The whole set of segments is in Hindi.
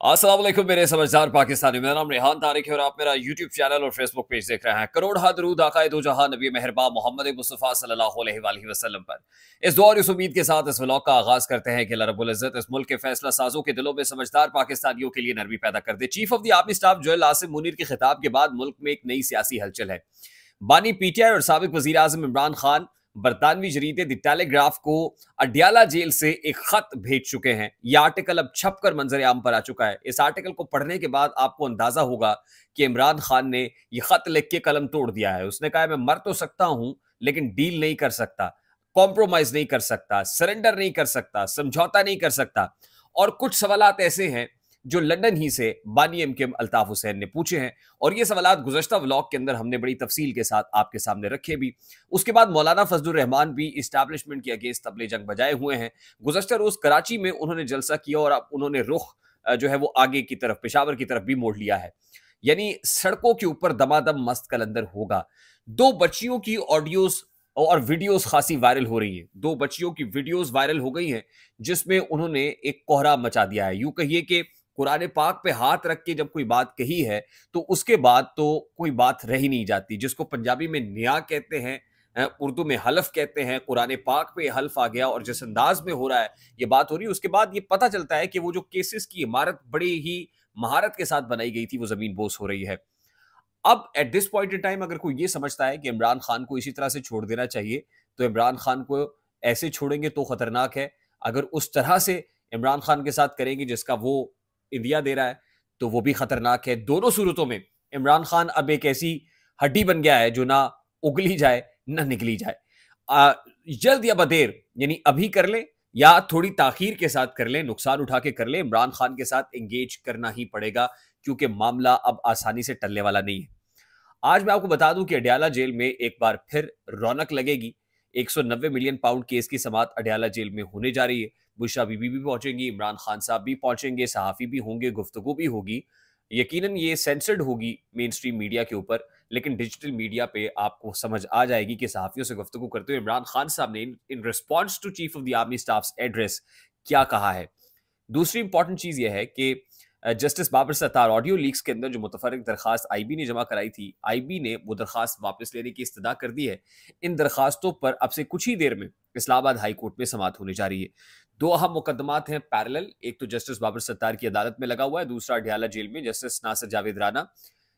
अस्सलाम वालेकुम मेरे समझदार पाकिस्तानी। मेरा नाम रेहान तारिक है और आप मेरा यूट्यूब चैनल और फेसबुक पेज देख रहे हैं। करोड़ हा दरूद आकाए दो जहां नबी मेहरबान मोहम्मद मुस्तफ़ा सल्लल्लाहु अलैहि वसल्लम पर। इस दुआ और इस उम्मीद के साथ इस व्लॉग का आगाज करते हैं कि अल्लाह रब्बुल इज्जत इस मुल्क के फैसला साजों के दिलों में समझदार पाकिस्तानियों के लिए नरमी पैदा कर दे। Chief of the army staff जोएल आसिम मुनीर के खिताब के बाद मुल्क में एक नई सियासी हलचल है। बानी पीटीआई और साबिक वजीर आजम इमरान खान बरतानवी जरीदे द टेलीग्राफ को अडयाला जेल से एक खत भेज चुके हैं। यह आर्टिकल अब छपकर मंजर आम पर आ चुका है। इस आर्टिकल को पढ़ने के बाद आपको अंदाजा होगा कि इमरान खान ने यह खत लिख के कलम तोड़ दिया है। उसने कहा है मैं मर तो सकता हूं लेकिन डील नहीं कर सकता, कॉम्प्रोमाइज नहीं कर सकता, सरेंडर नहीं कर सकता, समझौता नहीं कर सकता। और कुछ सवालात ऐसे हैं जो लंदन ही से बानी एमकेएम अल्ताफ हुसैन ने पूछे हैं और ये सवालात गुज़श्ता व्लॉग के अंदर हमने बड़ी तफसील के साथ आपके सामने रखे भी। उसके बाद मौलाना फजलुर रहमान भी इस्टेब्लिशमेंट के अगेंस्ट तबले जंग बजाए हुए हैं। गुज़श्ता रोज कराची में उन्होंने जलसा किया और अब उन्होंने रुख जो है वो आगे की तरफ पेशावर की तरफ भी मोड़ लिया है। यानी सड़कों के ऊपर दमादम मस्त कलंदर होगा। दो बच्चियों की ऑडियोज और वीडियोस खासी वायरल हो रही हैं। दो बच्चियों की वीडियोस वायरल हो गई हैं जिसमें उन्होंने एक कोहराम मचा दिया है। यूं कहिए कि कुरान पाक पे हाथ रख के जब कोई बात कही है तो उसके बाद तो कोई बात रह ही नहीं जाती, जिसको पंजाबी में निया कहते हैं, उर्दू में हलफ कहते हैं। कुरान पाक पे हल्फ आ गया और जिस अंदाज में हो रहा है ये बात हो रही है, उसके बाद ये पता चलता है कि वो जो केसेस की इमारत बड़ी ही महारत के साथ बनाई गई थी वो जमीन बोस हो रही है। अब at this point in time अगर कोई ये समझता है कि इमरान खान को इसी तरह से छोड़ देना चाहिए तो इमरान खान को ऐसे छोड़ेंगे तो खतरनाक है। अगर उस तरह से इमरान खान के साथ करेंगे जिसका वो इंडिया दे रहा है तो वो भी खतरनाक है। दोनों सूरतों में इमरान खान अब एक ऐसी हड्डी बन गया है जो ना उगली जाए ना निकली जाए। आ, जल्द या बदेर यानी अभी कर ले या थोड़ी ताखीर के साथ कर ले, नुकसान उठा के कर ले, इमरान खान के साथ एंगेज करना ही पड़ेगा क्योंकि मामला अब आसानी से टलने वाला नहीं है। आज मैं आपको बता दूं कि अडयाला जेल में एक बार फिर रौनक लगेगी। 190 मिलियन पाउंड केस की समाअत अडयाला जेल में होने जा रही है। बुशरा बीबी भी पहुंचेंगी, इमरान खान साहब भी पहुंचेंगे, सहाफ़ी भी होंगे, गुफ्तगू भी होगी। यकीनन ये सेंसर्ड होगी मेन स्ट्रीम मीडिया के ऊपर, लेकिन डिजिटल मीडिया पे आपको समझ आ जाएगी कि सहाफ़ियों से गुफ्तगू करते हुए इमरान खान साहब ने in response to chief of the army staffs address क्या कहा है। दूसरी इंपॉर्टेंट चीज़ यह है कि justice Babar Sattar audio leaks के अंदर जो मुतफरक दरखास्त आईबी ने जमा कराई थी, आईबी ने वो दरखास्त वापस लेने की इस्तदा कर दी है। इन दरखास्तों पर अब से कुछ ही देर में इस्लामाबाद हाई कोर्ट में समाअत होने जा रही है। दो अहम मुकदमात हैं पैरेलल, एक तो जस्टिस बाबर सत्तार की अदालत में लगा हुआ है, दूसरा अडयाला जेल में justice Nasir Javed Rana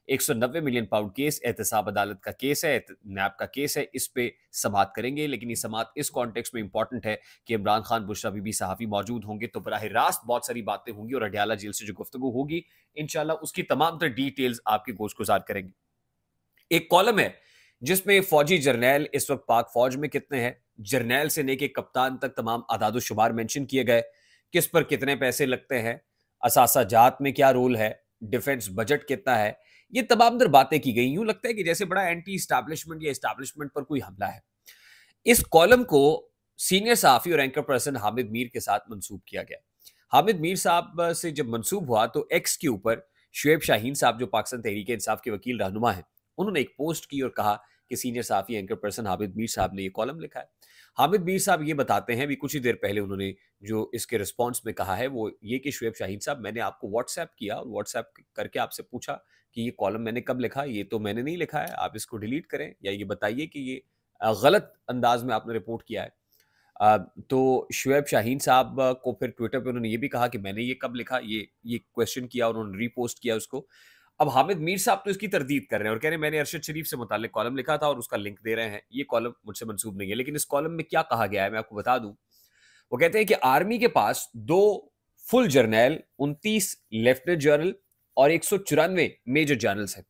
190 million pound case एहतसाब अदालत का केस है, नैब का केस है, इस पे समाअत करेंगे। लेकिन ये समाअत इस कॉन्टेक्स्ट में इंपॉर्टेंट है कि इमरान खान, बुशरा बीबी, सहाफ़ी मौजूद होंगे तो बराह रास्त बहुत सारी बातें होंगी और अडयाला जेल से जो गुफ्तगू होगी इंशाल्लाह उसकी तमाम तर डिटेल्स आपके गोश गुजार करेंगे। एक कॉलम है जिसमें फौजी जर्नैल इस वक्त पाक फौज में कितने हैं, जर्नैल से लेके कप्तान तक तमाम आदाद शुमार मेंशन किए गए, किस पर कितने पैसे लगते हैं, असासा जात में क्या रोल है, डिफेंस बजट कितना है, ये तमाम दर बातें की गई। यूं लगता है कि जैसे बड़ा एंटी स्टैब्लिशमेंट या स्टैब्लिशमेंट पर कोई हमला है। इस कॉलम को सीनियर सहाफी और एंकर पर्सन हामिद मीर के साथ मंसूब किया गया। हामिद मीर साहब से जब मंसूब हुआ तो एक्स के ऊपर शुएब शाहीन साहब जो पाकिस्तान तहरीक इंसाफ के वकील रहनुमा है, उन्होंने एक पोस्ट की और कहा कि सीनियर सहाफी एंकर पर्सन हामिद मीर साहब ने ये कॉलम लिखा है। हामिद मीर साहब ये बताते हैं, अभी कुछ ही देर पहले उन्होंने जो इसके रिस्पॉन्स में कहा है वो ये कि शुएब शाहीन साहब, मैंने आपको व्हाट्सएप किया और व्हाट्सएप करके आपसे पूछा कि ये कॉलम मैंने कब लिखा, ये तो मैंने नहीं लिखा है, आप इसको डिलीट करें या ये बताइए कि ये गलत अंदाज में आपने रिपोर्ट किया है। तो शुएब शाहीन साहब को फिर ट्विटर पे उन्होंने ये भी कहा कि मैंने ये कब लिखा, ये क्वेश्चन किया और उन्होंने रीपोस्ट किया उसको। अब हामिद मीर साहब तो इसकी तरदीद कर रहे हैं और कह रहे हैं मैंने अरशद शरीफ से मुताल्लिक कॉलम लिखा था और उसका लिंक दे रहे हैं, ये कॉलम मुझसे मंसूब नहीं है। लेकिन इस कॉलम में क्या कहा गया है मैं आपको बता दूं। वो कहते हैं कि आर्मी के पास 2 फुल जर्नैल, 29 लेफ्टिनेंट जनरल और 194 मेजर जनरल्स हैं।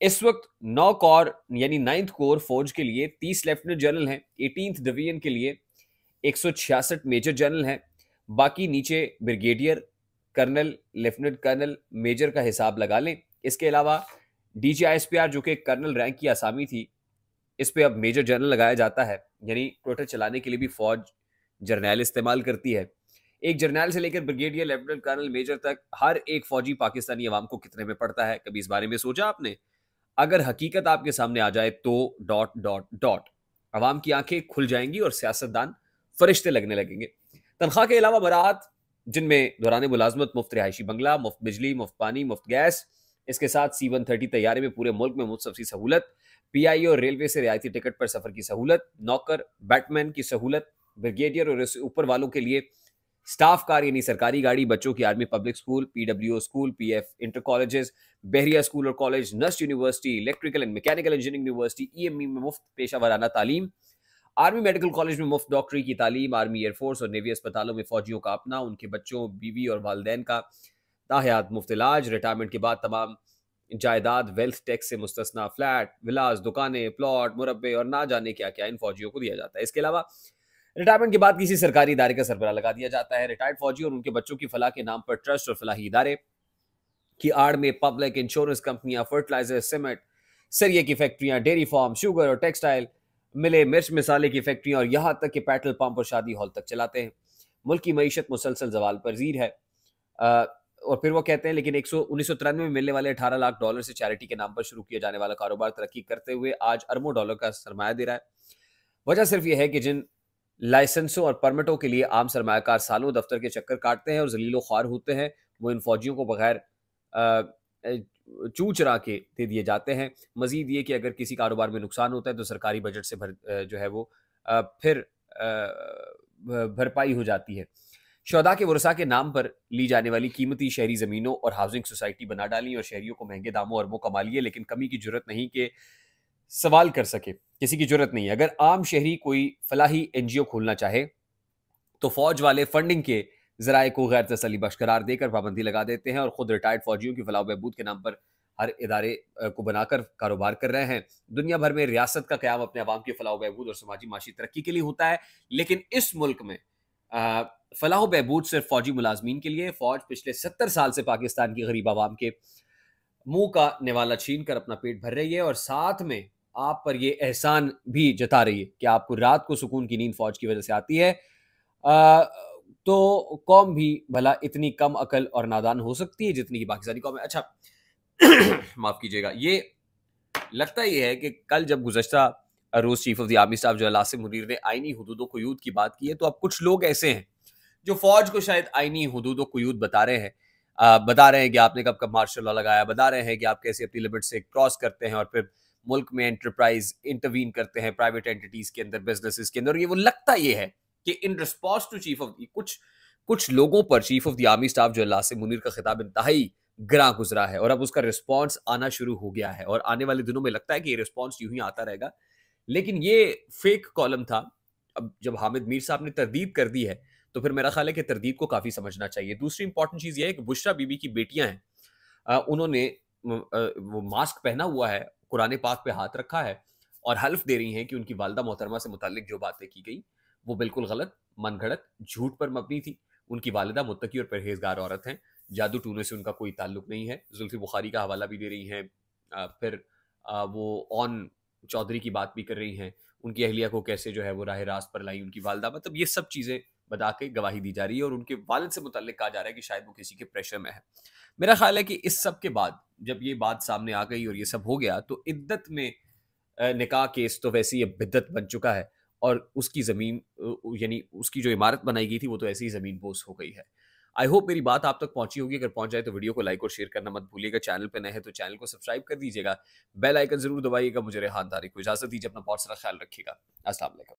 इस वक्त 9 कोर यानी 9th कोर फौज के लिए 30 लेफ्टिनेंट जनरल हैं, 18th डिवीजन के लिए 166 मेजर जनरल हैं, बाकी नीचे brigadier, colonel, lieutenant colonel, major का हिसाब लगा लें। इसके अलावा डीजीआईएसपीआर जो कि कर्नल रैंक की आसामी थी, इस पे अब मेजर जनरल लगाया जाता है। यानी ट्विटर चलाने के लिए भी फौज जर्नैल इस्तेमाल करती है। एक जर्नैल से लेकर ब्रिगेडियर, लेफ्टिनेंट कर्नल, मेजर तक हर एक फौजी पाकिस्तानी अवाम को कितने में पड़ता है, कभी इस बारे में सोचा आपने? अगर हकीकत आपके सामने आ जाए तो डॉट डॉट डॉट अवाम की आंखें खुल जाएंगी और सियासतदान फरिश्ते लगने लगेंगे। तनख्वाह के अलावा बरात जिनमें दौरान मुलाजमत मुफ्त रिहायशी बंगला, मुफ्त बिजली, मुफ्त पानी, मुफ्त गैस, इसके साथ C-130 तैयारे में पूरे मुल्क में मुफ्त सफरी सहूलत, PIE और रेलवे से रियायती टिकट पर सफर की सहूलत, नौकर बैटमैन की सहूलत, ब्रिगेडियर और इससे ऊपर वालों के लिए स्टाफ कार यानी सरकारी गाड़ी, बच्चों की army public school, PWO school, PF inter colleges, Bahria school और कॉलेज, नर्स university, electrical and mechanical engineering university, EME में मुफ्त पेशा वराना तालीम, आर्मी मेडिकल कॉलेज में मुफ्त डॉक्टरी की तालीम, आर्मी एयरफोर्स और नेवी अस्पतालों में फौजियों का अपना, उनके बच्चों, बीवी और वालदेन का ताहयात मुफ्त इलाज, रिटायरमेंट के बाद तमाम जायदाद वेल्थ टैक्स से मुस्तस्ना, फ्लैट, विलास, दुकानें, प्लॉट, मुरब्बे और ना जाने क्या क्या इन फौजियों को दिया जाता है। इसके अलावा रिटायरमेंट के बाद किसी सरकारी इदारे का सरबराह लगा दिया जाता है। रिटायर्ड फौजी और उनके बच्चों की फलाह के नाम पर ट्रस्ट और फलाही इदारे की आड़ में पब्लिक इंश्योरेंस कंपनियां, फर्टिलाइजर, सीमेंट, सरिये की फैक्ट्रियां, डेयरी फार्म, शुगर और टेक्सटाइल मिले, मिर्च मिसाले की फैक्ट्रियां और यहां तक कि पेट्रोल पंप और शादी हॉल तक चलाते हैं। मुल्क की मईशत मुसलसल जवाल पजीर है। और फिर वो कहते हैं लेकिन 1993 में मिलने वाले $18 लाख से चैरिटी के नाम पर शुरू किया जाने वाला कारोबार तरक्की करते हुए आज अरबों डॉलर का सरमाया दे रहा है। वजह सिर्फ यह है कि जिन लाइसेंसों और परमिटों के लिए आम सरमायाकार सालों दफ्तर के चक्कर काटते हैं और जलीलो ख्वार होते हैं, वो इन फौजियों को बगैर चू चरा के दे दिए जाते हैं। मजीद ये कि अगर किसी कारोबार में नुकसान होता है तो सरकारी बजट से जो है वो फिर भरपाई हो जाती है। शोधा के वरसा के नाम पर ली जाने वाली कीमती शहरी ज़मीनों और हाउसिंग सोसाइटी बना डाली और शहरियों को महंगे दामों अरबों कमा लिए, लेकिन कमी की जरूरत नहीं कि सवाल कर सके, किसी की जरूरत नहीं है। अगर आम शहरी कोई फलाही NGO खोलना चाहे तो फौज वाले फंडिंग के जराए को गैर तसल्ली बख्श करार देकर पाबंदी लगा देते हैं और खुद रिटायर्ड फौजियों की फलाह बहबूद के नाम पर हर इदारे को बनाकर कारोबार कर रहे हैं। दुनिया भर में रियासत का क़याम अपने अवाम की फलाह बहबूद और समाजी माशी तरक्की के लिए होता है, लेकिन इस मुल्क में फलाह बहबूद सिर्फ फौजी मुलाजमीन के लिए। फौज पिछले 70 साल से पाकिस्तान की गरीब आवाम के मुंह का निवाला छीन कर अपना पेट भर रही है और साथ में आप पर ये एहसान भी जता रही है कि आपको रात को सुकून की नींद फौज की वजह से आती है। तो कौम भी भला इतनी कम अकल और नादान हो सकती है जितनी की पाकिस्तानी कौम है। अच्छा माफ कीजिएगा, ये लगता ही है कि कल जब गुज़श्ता रोज chief of the army staff जो आसिम मुनीर ने आईनी हुदूद कुयूद की बात की है, तो अब कुछ लोग ऐसे हैं जो फौज को शायद आईनी हुदूद कुयूद बता रहे हैं, बता रहे हैं कि आपने कब कब मार्शल लॉ लगाया, बता रहे हैं कि आप कैसे अपनी लिमिट से क्रॉस करते हैं और फिर मुल्क में एंटरप्राइज इंटरवीन करते हैं प्राइवेट एंटिटीज के अंदर, बिजनेसेस के अंदर। और ये वो लगता ये है कि in response to chief of कुछ लोगों पर chief of the army staff जो आसिम मुनीर का खिताब इंतहाई ग्रां गुजरा है और अब उसका रिस्पॉन्स आना शुरू हो गया है और आने वाले दिनों में लगता है कि ये रिस्पॉन्स यूं ही आता रहेगा। लेकिन ये फेक कॉलम था। अब जब हामिद मीर साहब ने तरदीद कर दी है तो फिर मेरा ख्याल है कि तरदीद को काफी समझना चाहिए। दूसरी इंपॉर्टेंट चीज ये है कि बुशरा बीबी की बेटियां हैं, उन्होंने वो मास्क पहना हुआ है, कुरान पाक पे हाथ रखा है और हल्फ दे रही हैं कि उनकी वालदा मोहतरमा से मुतालिक जो बातें की गई वो बिल्कुल गलत, मनगढ़ंत, झूठ पर मबनी थी। उनकी वालिदा मुत्तकी और परहेजगार औरत हैं, जादू टूने से उनका कोई ताल्लुक नहीं है। जुल्फी बुखारी का हवाला भी दे रही हैं, फिर वो ऑन चौधरी की बात भी कर रही हैं, उनकी अहलिया को कैसे जो है वो राह रास्त पर लाई उनकी वालदा। मतलब ये सब चीज़ें बता के गवाही दी जा रही है और उनके वालिद से मुतल्लिक कहा जा रहा है कि शायद वो किसी के प्रेशर में है। मेरा ख्याल है कि इस सब के बाद जब ये बात सामने आ गई और ये सब हो गया तो इद्दत में निकाह केस तो वैसे ही अब बिद्दत बन चुका है और उसकी ज़मीन यानी उसकी जो इमारत बनाई गई थी वो तो ऐसी ही ज़मीन बोस हो गई है। आई होप मेरी बात आप तक पहुंची होगी। अगर पहुंच जाए तो वीडियो को लाइक और शेयर करना मत भूलिएगा। चैनल पे नए हैं तो चैनल को सब्सक्राइब कर दीजिएगा, बेल आइकन जरूर दबाइएगा। मुझे रेहान तारिक को इजाजत दीजिए, अपना बहुत सारा ख्याल रखिएगा। अस्सलाम वालेकुम।